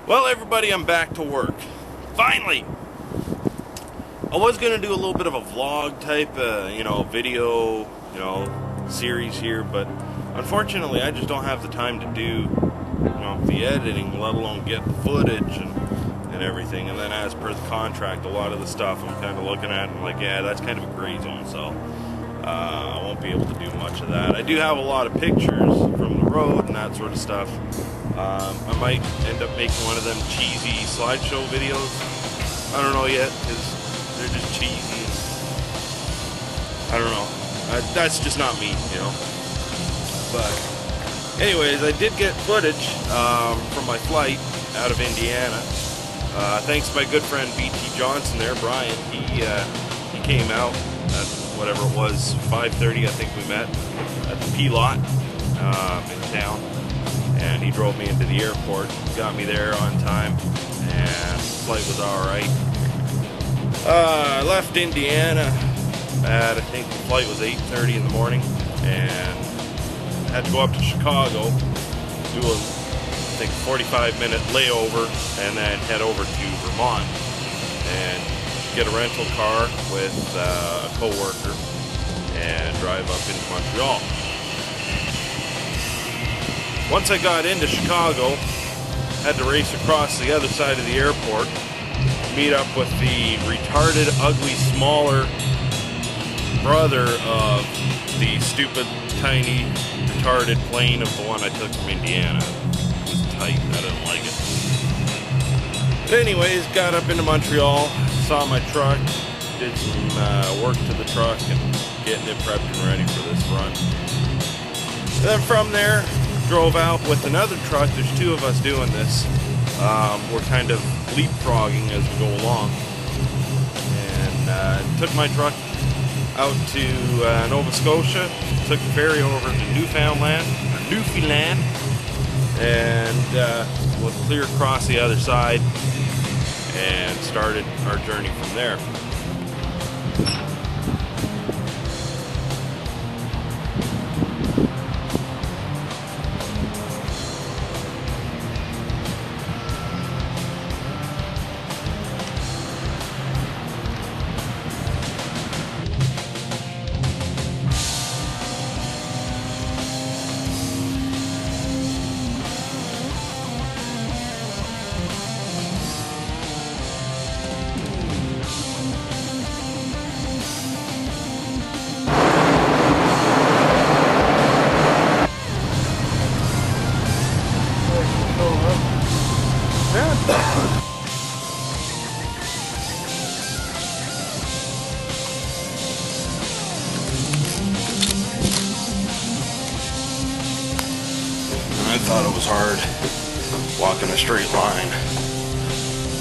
Well, everybody, I'm back to work. Finally! I was going to do a little bit of a vlog type, video, series here, but unfortunately I just don't have the time to do, the editing, let alone get the footage and everything. And then as per the contract, a lot of the stuff I'm kind of looking at and like, yeah, that's kind of a gray zone, so I won't be able to do much of that. I do have a lot of pictures from the road and that sort of stuff. I might end up making one of them cheesy slideshow videos. I don't know yet, because they're just cheesy. I don't know. That's just not me, But anyways, I did get footage from my flight out of Indiana. Thanks to my good friend BT Johnson there, Brian. He came out at whatever it was, 5:30 I think we met at the P lot in town. And he drove me into the airport, got me there on time, and the flight was alright. I left Indiana at, I think the flight was 8:30 in the morning, and had to go up to Chicago, do a, I think, 45-minute layover, and then head over to Vermont, and get a rental car with a co-worker, and drive up into Montreal. Once I got into Chicago, had to race across the other side of the airport, meet up with the retarded, ugly, smaller brother of the stupid, tiny, retarded plane of the one I took from Indiana. It was tight, I didn't like it. But anyways, got up into Montreal, saw my truck, did some work to the truck and getting it prepped and ready for this run. And then from there, drove out with another truck. There's two of us doing this. We're kind of leapfrogging as we go along. And took my truck out to Nova Scotia, took the ferry over to Newfoundland, and we'll clear across the other side and started our journey from there. I thought it was hard walking a straight line,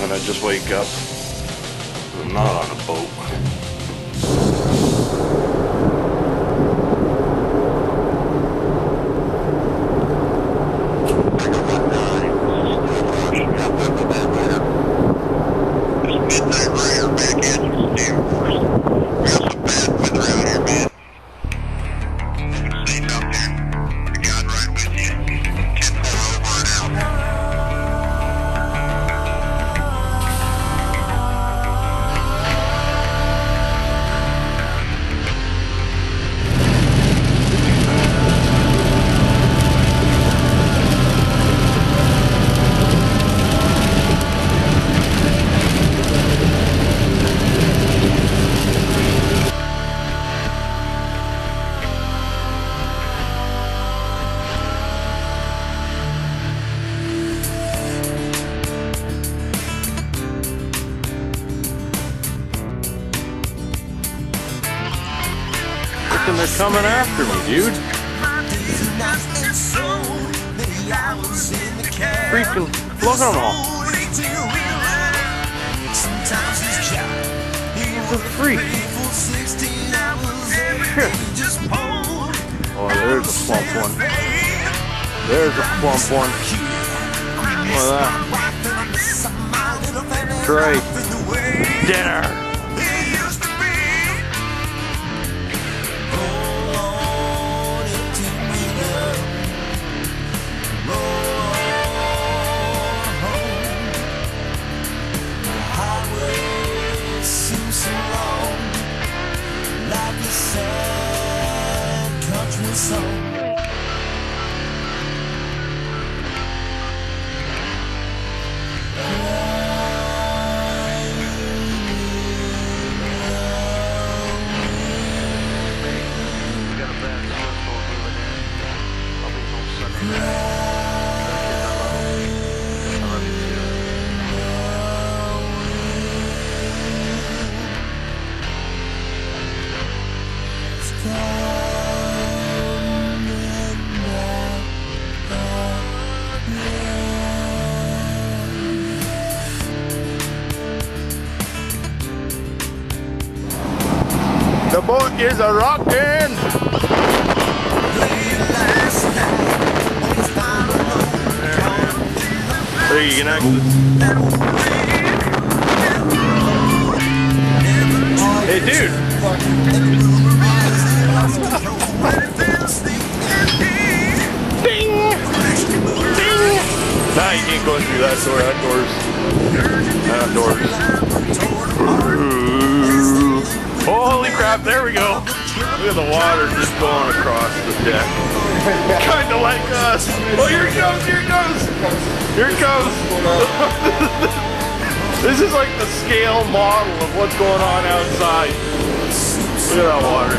and I just wake up and I'm not on a boat. And they're coming after me, dude. Freaking, look at them all. He's a freak. Oh, there's a plump one. There's a plump one. Look at that. Great. Dinner. The boat is a rockin'. There you can actually. Hey, dude. Ding! Ding! Nah, you can't go through that door. Outdoors. Holy crap, there we go. Look at the water just going across the deck. Kinda like us. Oh, here it comes, here it comes. Here it comes. This is like the scale model of what's going on outside. Look at that water.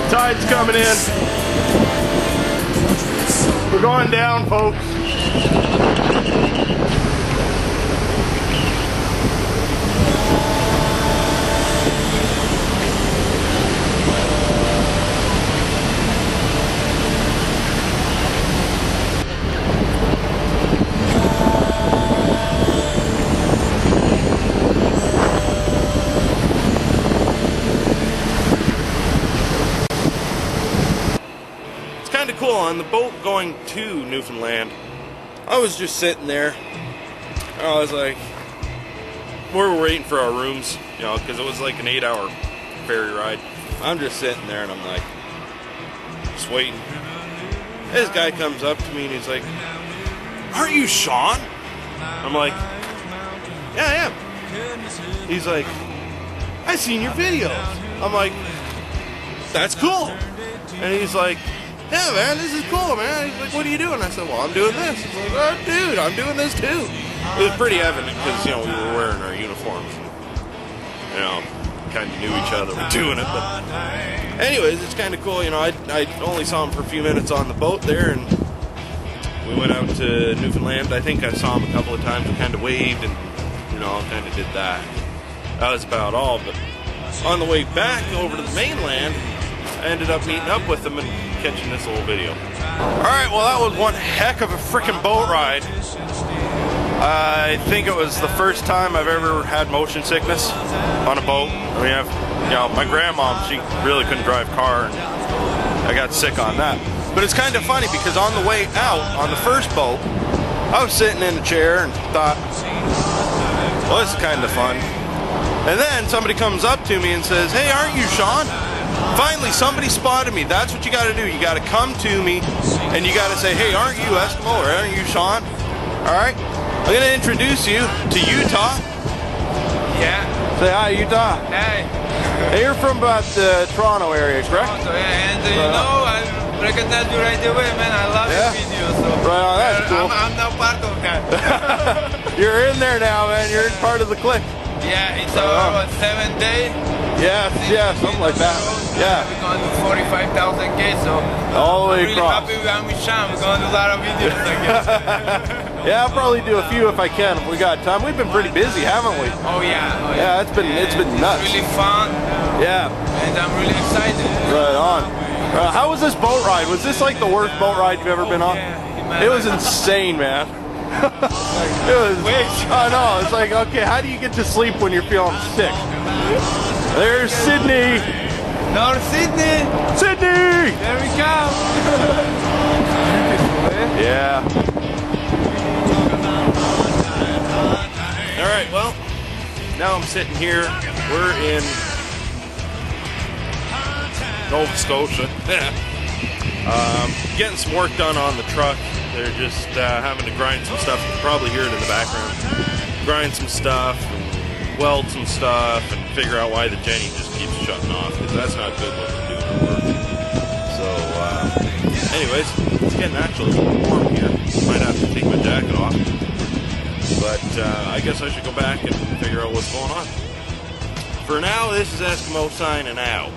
Tide's coming in. We're going down, folks. Cool. On the boat going to Newfoundland, I was just sitting there. I was like, we were waiting for our rooms, you know, because it was like an 8-hour ferry ride. I'm just sitting there and I'm like, just waiting. This guy comes up to me and he's like, "Aren't you Sean?" I'm like, "Yeah, I am." He's like, "I seen your videos." I'm like, "That's cool." And he's like, "Yeah, man, this is cool, man." He's like, "What are you doing?" I said, "Well, I'm doing this." He's like, "Oh, dude, I'm doing this too." It was pretty evident because, you know, we were wearing our uniforms and, you know, kind of knew each other were doing it. But anyways, it's kind of cool. You know, I only saw him for a few minutes on the boat there, and we went out to Newfoundland. I think I saw him a couple of times and kind of waved and, you know, kind of did that. That was about all. But on the way back over to the mainland, I ended up meeting up with him and catching this little video. Alright, well, that was one heck of a freaking boat ride. I think it was the first time I've ever had motion sickness on a boat. We have, you know, my grandmom, she really couldn't drive a car, and I got sick on that. But it's kind of funny because on the way out on the first boat, I was sitting in a chair and thought, well, this is kind of fun. And then somebody comes up to me and says, "Hey, aren't you Sean?" Finally, somebody spotted me. That's what you got to do. You got to come to me and you got to say, "Hey, aren't you Eskimo or aren't you Sean?" All right? I'm going to introduce you to Utah. Yeah. Say hi, Utah. Hey. Hey, you're from about the Toronto area, correct? Toronto, yeah. And you know, I recognize you right away, man. I love your videos. So right on, that's cool. I'm now part of that. You're in there now, man. You're in part of the clique. Yeah, it's our 7 day. Yeah, something like that. Yeah. We're going to do 45,000 K, so all the way I'm really across. happy I'm with Sean. We're going to do a lot of videos, I guess. Yeah, I'll probably do a few if I can, if we got time. We've been pretty busy, haven't we? Oh yeah. Yeah, it's been nuts. It's really fun. Yeah. And I'm really excited. Right on. How was this boat ride? Was this like the worst boat ride you've ever been on? Yeah, it was insane, man. It was. I know. It's like, okay, how do you get to sleep when you're feeling sick? There's Sydney. North Sydney. Sydney. There we go. Yeah. All right. Well, now I'm sitting here. We're in Nova Scotia. Getting some work done on the truck. They're just having to grind some stuff. You can probably hear it in the background. Grind some stuff, and weld some stuff, and figure out why the Jenny just keeps shutting off, because that's not good when we're doing the work. So, anyways, it's getting actually a little warm here. Might have to take my jacket off. But I guess I should go back and figure out what's going on. For now, this is Eskimo signing out.